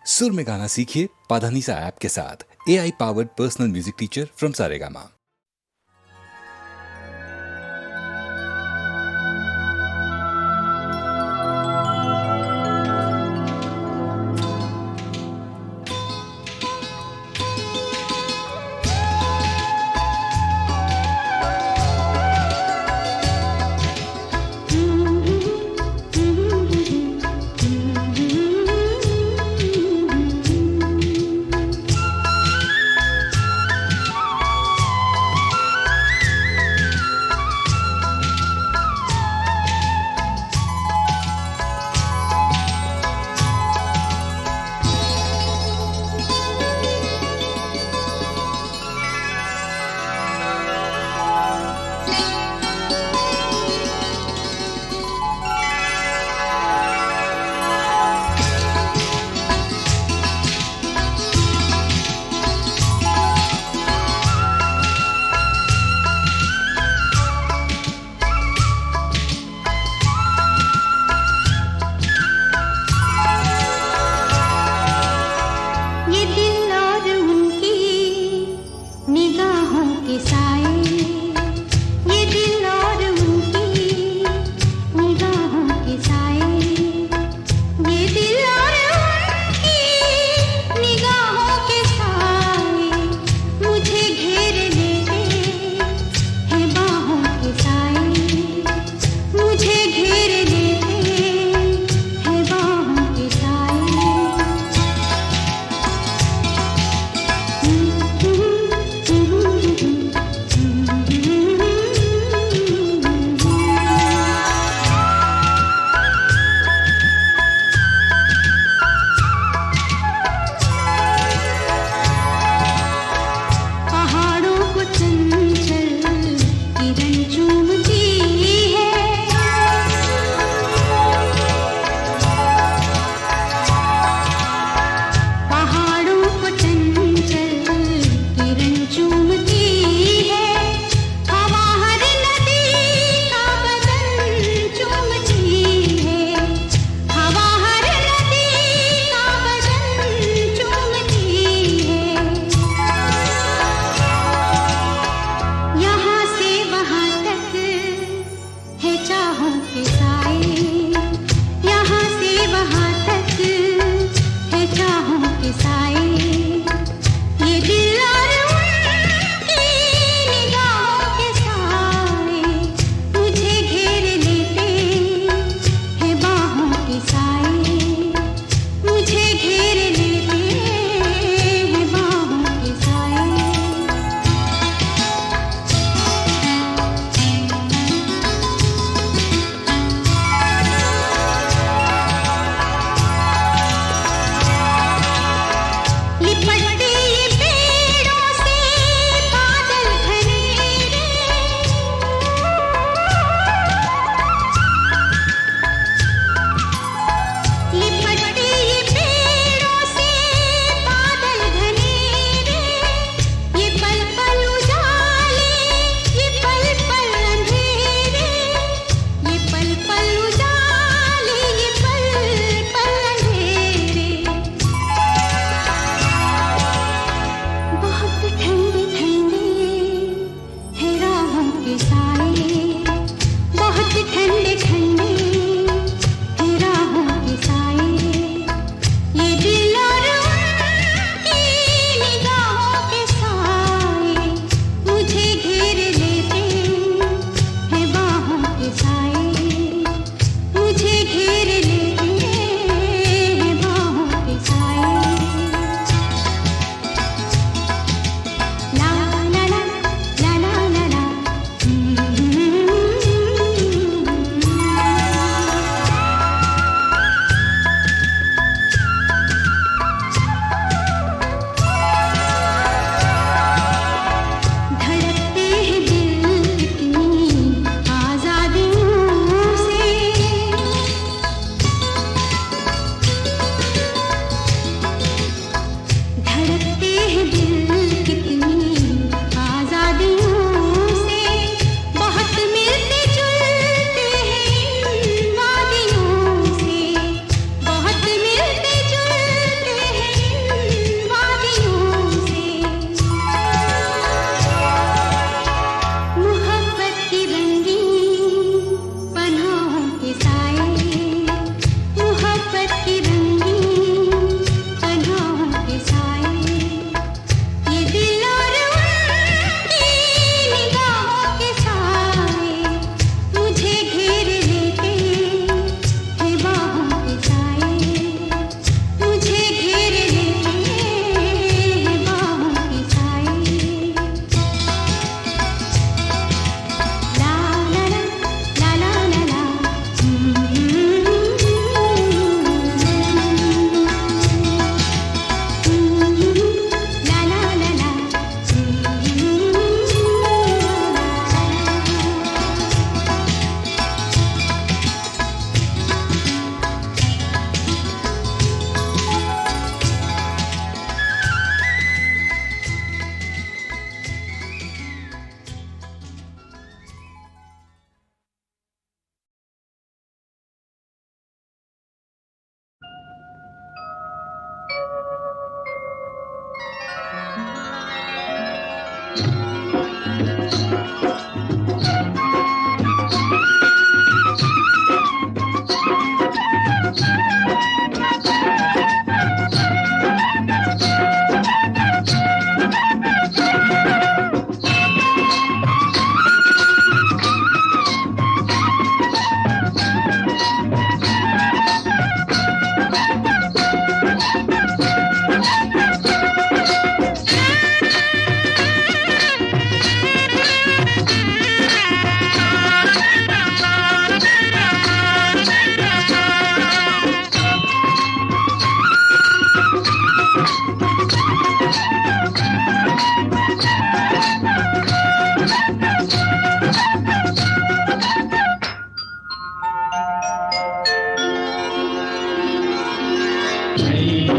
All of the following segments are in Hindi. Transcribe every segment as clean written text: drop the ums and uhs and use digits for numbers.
सुर में गाना सीखिए पाधानीसा ऐप के साथ। AI powered personal music teacher from Saregama.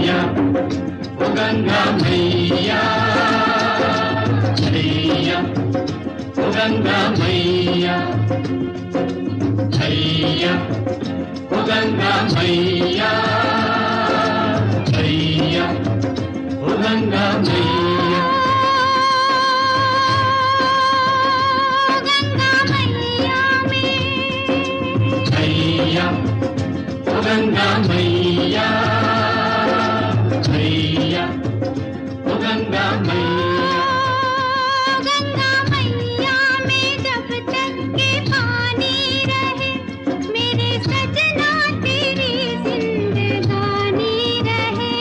मैया ओ गंगा मैया मैया ओ गंगा मैया मैया ओ गंगा मैया मैया ओ गंगा मैया मैया ओ गंगा मैया मैया ओ गंगा मैया गंगा मैया में जब तक के पानी रहे मेरे सजना तेरी जिंदगानी रहे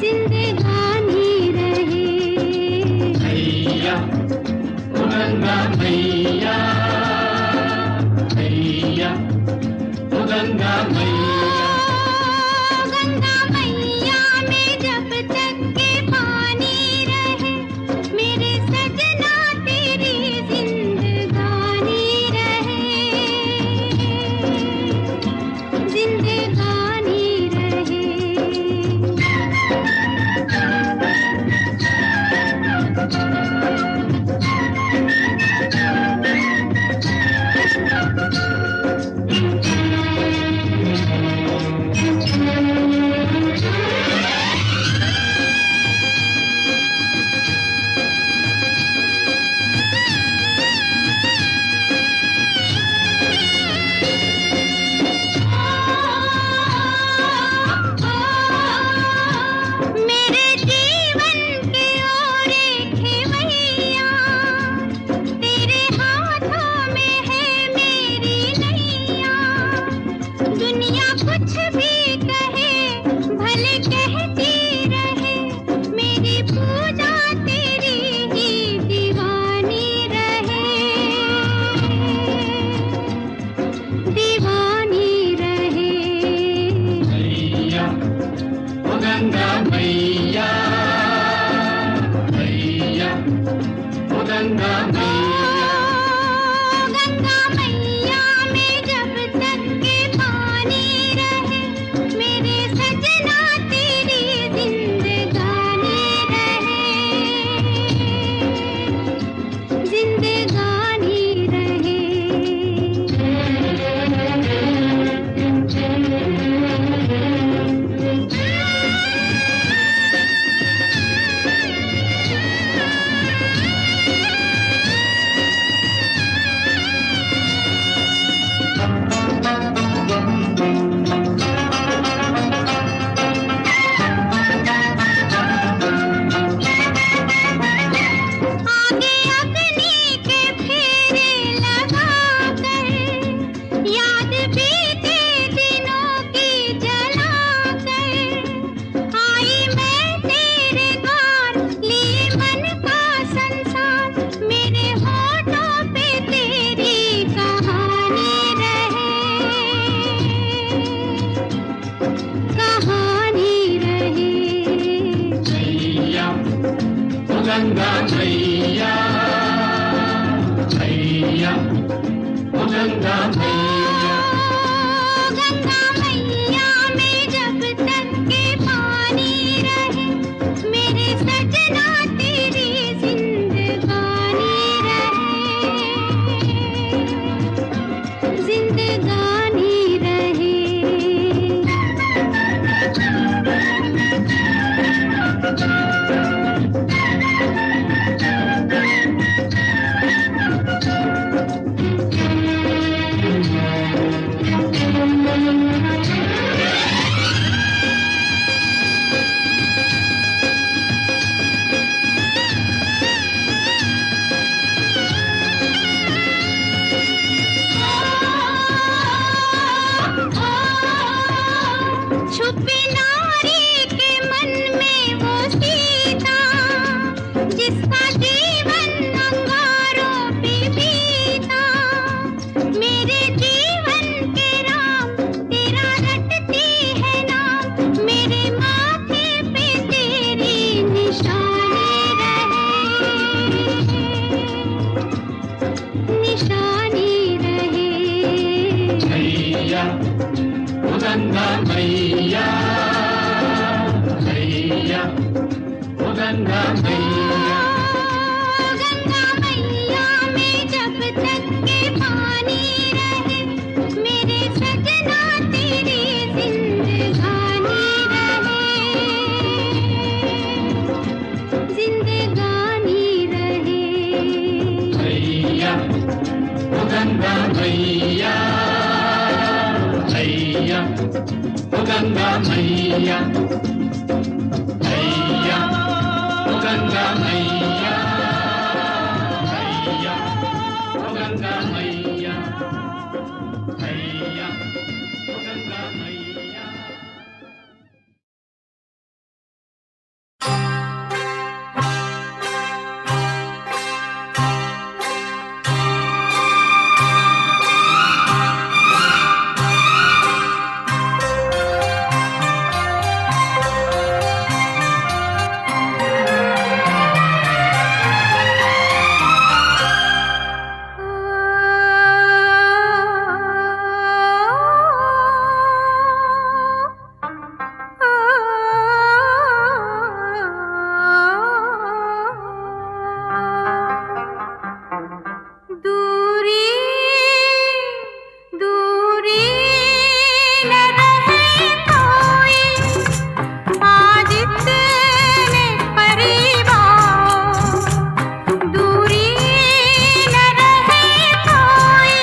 जिंदगानी रहे मैया ओ गंगा मैया मैया ओ गंगा मैया गंगा मैया में जब तक के पानी रहे मेरे सजना तेरी जिंदगानी रहे जिंदगानी रहे मेरे जीवन के ओरे खेवैया तेरे हाथों में है मेरी नैया दुनिया कुछ भी कहे भले कहती रहे मेरी पूजा तेरी ही दीवानी रहे दीवानी रहे मैया ओ गंगा मैया मैया ओ गंगा मैया गंगा मैया में जब तक के पानी रहे मेरे सजना तेरी जिंदगानी रहे जिंदगानी आगे अग्नि के फेरे लगाकर याद बीते दिनों की जलाकर आई मैं तेरे द्वार लिए मन का संसार मेरे होठों पे तेरी कहानी रहे कहानी रहे मैया ओ गंगा मैया मैया ओ गंगा मैया गंगा मैया में जब तक के पानी रहे मेरे सजना तेरी जिंदगानी रहे जिंदगानी रहे मैया मैया ओ गंगा मैया गंगा मैया में जब तक के पानी रहे मेरे सजना तेरी जिंदगानी रहे मैया ओ गंगा मैया मैया ओ गंगा मैया मैया ओ गंगा मैया मैया ओ गंगा मैया मैया ओ गंगा मैया दूरी दूरी न रहे कोई आज इतने करीब आओ दूरी न रहे कोई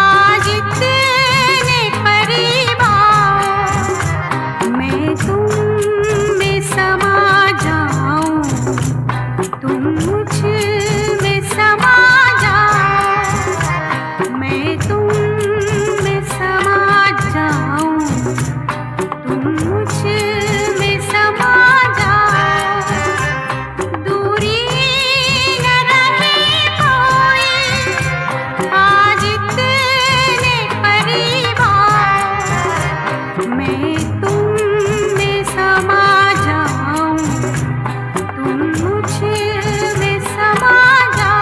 आज इतने करीब आओ मैं तुम में समा जाऊं तुम मुझ में समा मैं तुम में समा जाऊं तुम मुझ में समा जाओ दूरी न रहे कोई आज इतने करीब आओ मैं तुम में समा जाऊं तुम मुझ में समा जाओ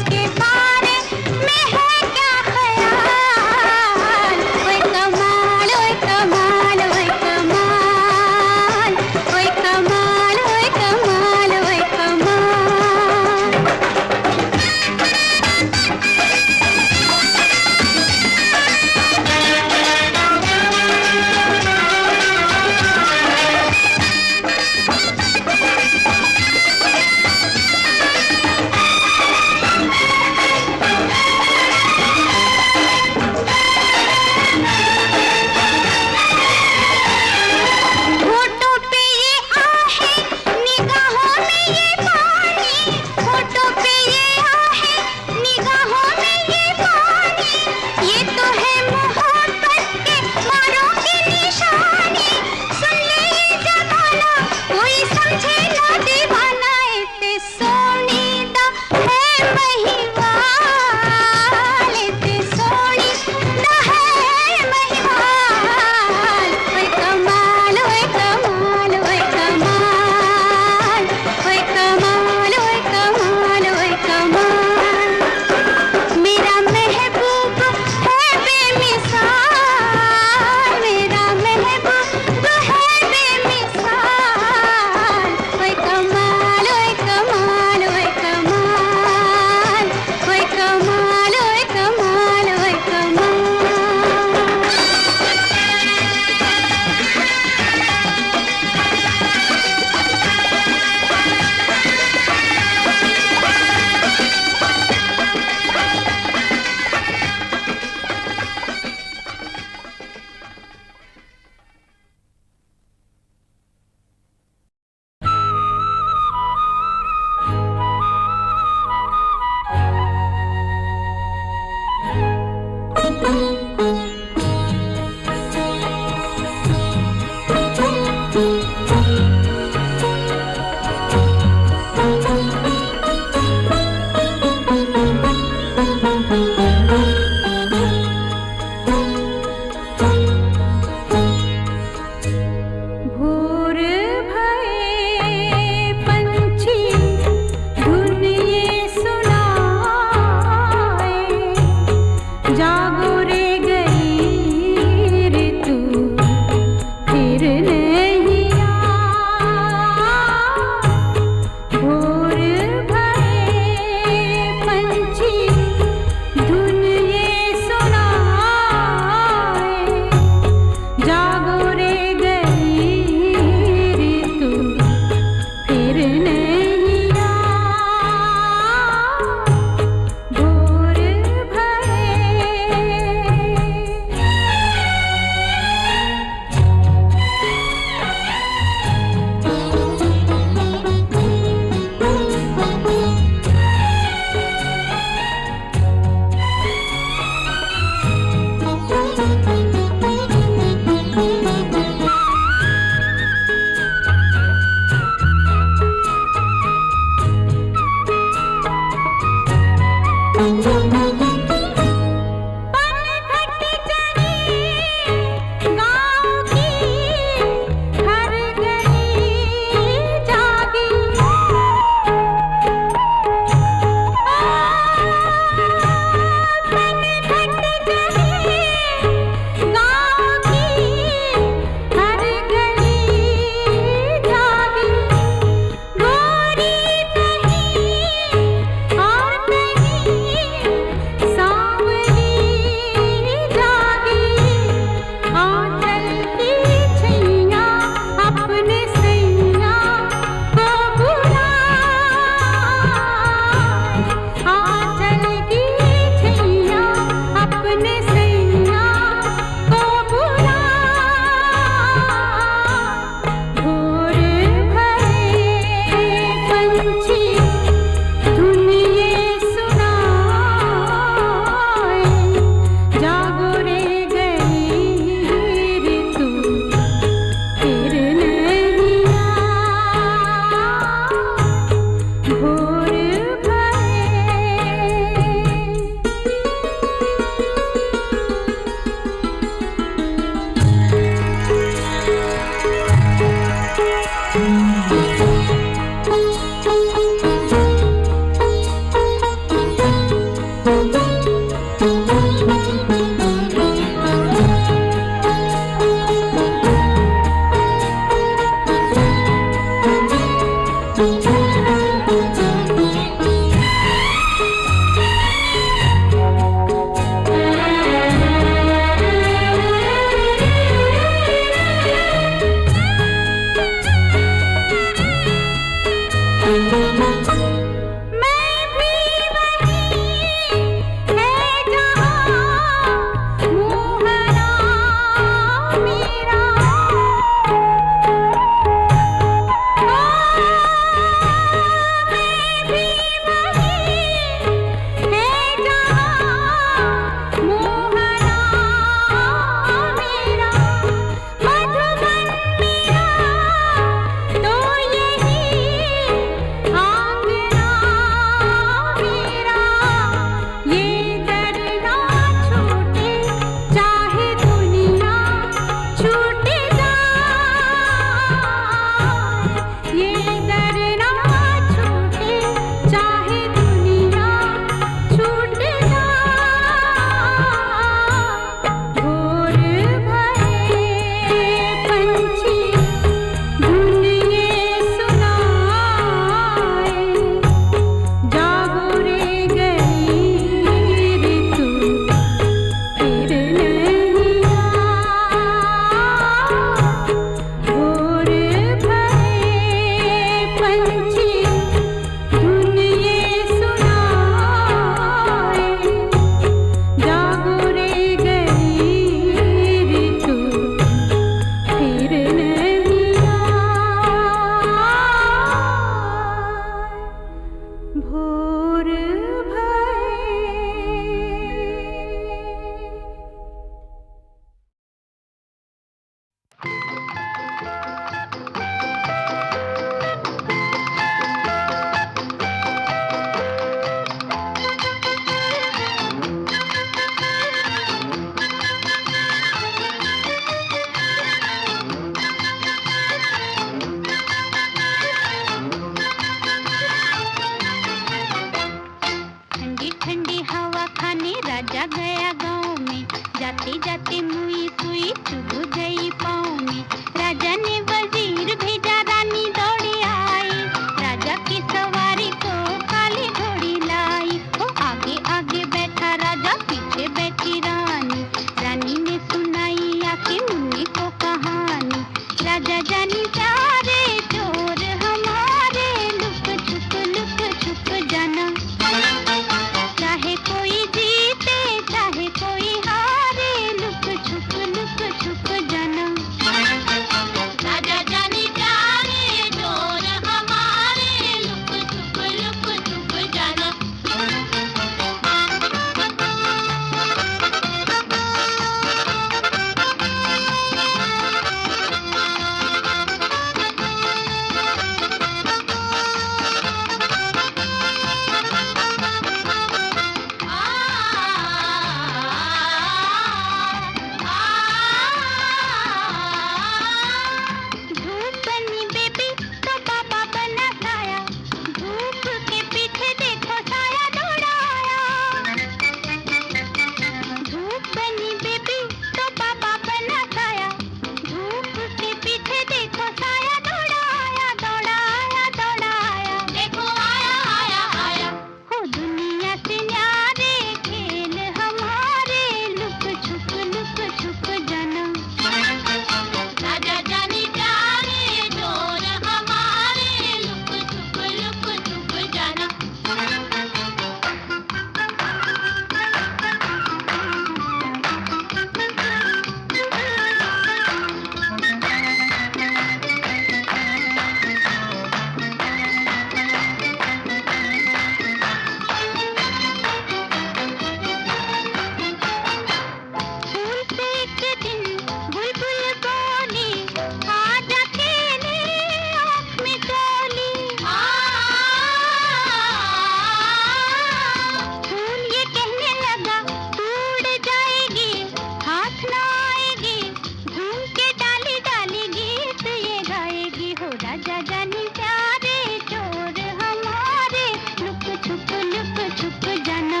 छुप जाना।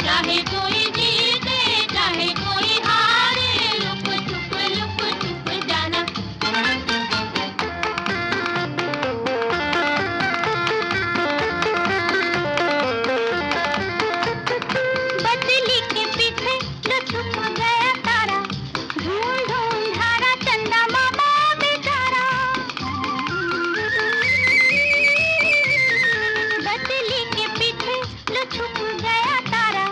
चाहे कोई जीते चाहे कोई हारे, लुक छुप जाना। बदली के पीछे लो छुप गया तारा, ढूंढ ढूंढ ढारा चंदा मामा बेचारा। बदली के पीछे लो छुप गया तारा,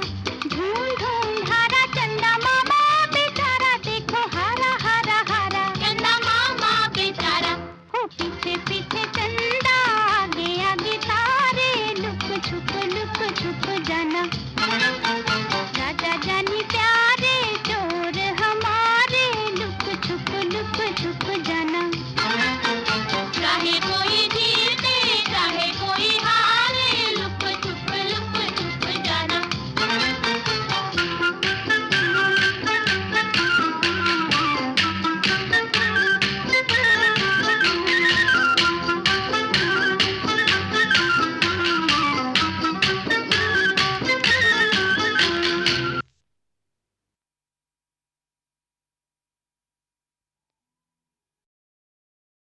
ढूंढ ढूंढ ढारा चंदा मामा बेचारा। देखो हारा हारा हारा चंदा मामा बेचारा, हो पीछे पीछे चंदा आगे आगे तारे, लुक छुप जाना। राजा जानी प्यारे चोर हमारे, लुक छुप जाना। चाहे कोई जीते चाहे कोई हारे, लुक छुप जाना।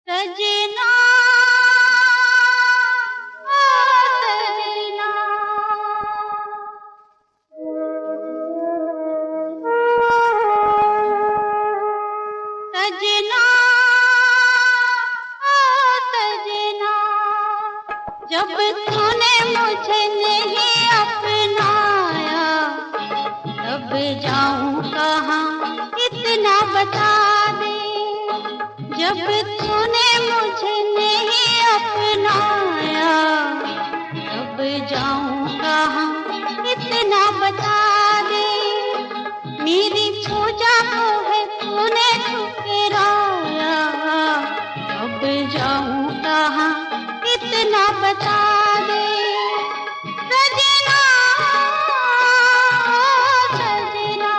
सजना सजना सजना सजना, जब तूने मुझे नहीं अपनाया, तब जाऊं कहाँ इतना बता दे। जब तूने मुझे नहीं अपनाया, तब जाऊं कहाँ इतना बता दे। मेरी पूजा को है तूने ठुकराया, अब जाऊं कहाँ इतना बता दे। सजना सजना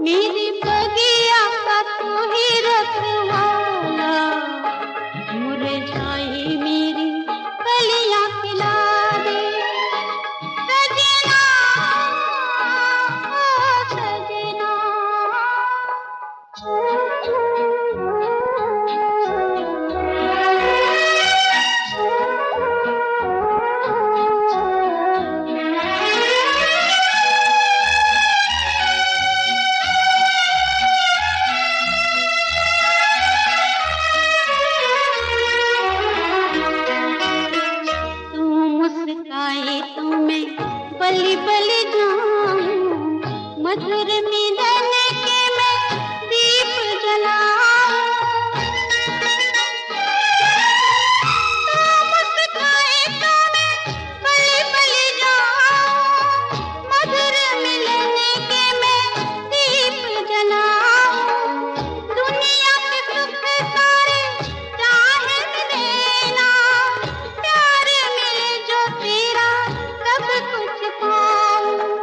मेरी बगिया का तू ही रखवाला, मुरझाई मेरी कलियां खिला दे। सजना सजना बलि बलि जाऊं, मधुर मिलन के मैं दीप जलाऊं। तू मुस्काए तो मैं बलि बलि जाऊं, मधुर मिलन के मैं दीप जलाऊं। दुनिया के सुख सारे चाहे देना, प्यार मिले जो तेरा सब कुछ पाऊं।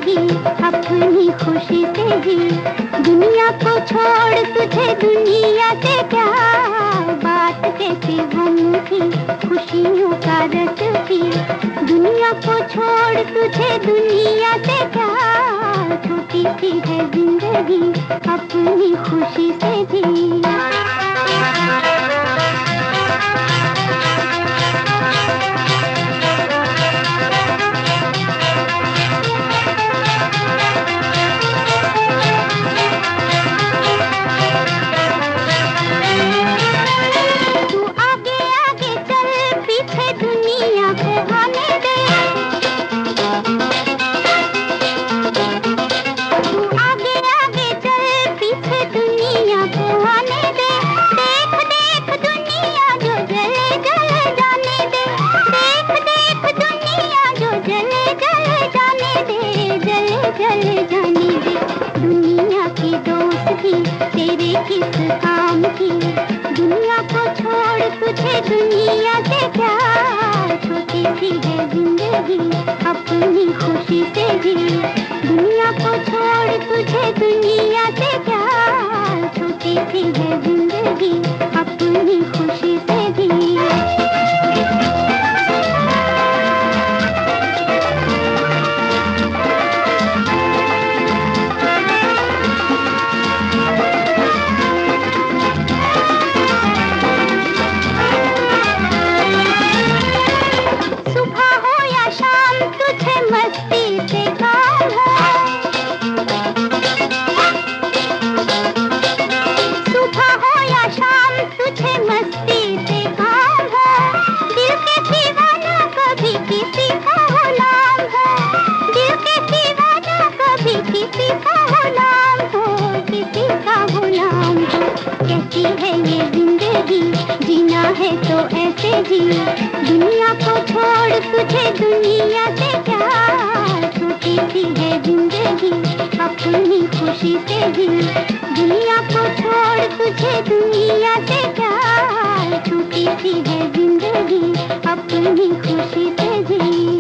अपनी खुशी से ही दुनिया को छोड़ तुझे दुनिया से क्या बात कैसी गम की खुशियों का रस की दुनिया को छोड़ तुझे दुनिया से क्या छोटी सी है जिंदगी अपनी खुशी से भी दुनिया की दोस्ती तेरे किस काम की दुनिया को छोड़ तुझे दुनिया से क्या छोटी सी है जिंदगी अपनी खुशी से भी दुनिया को छोड़ तुझे दुनिया से क्या छोटी सी है जिंदगी अपनी खुशी से भी कैसी है ये जिंदगी जीना है तो ऐसे जी दुनिया को छोड़ तुझे दुनिया से क्या छोटी सी है जिंदगी अपनी खुशी से जी दुनिया को छोड़ तुझे दुनिया से क्या छोटी सी है जिंदगी अपनी खुशी से जी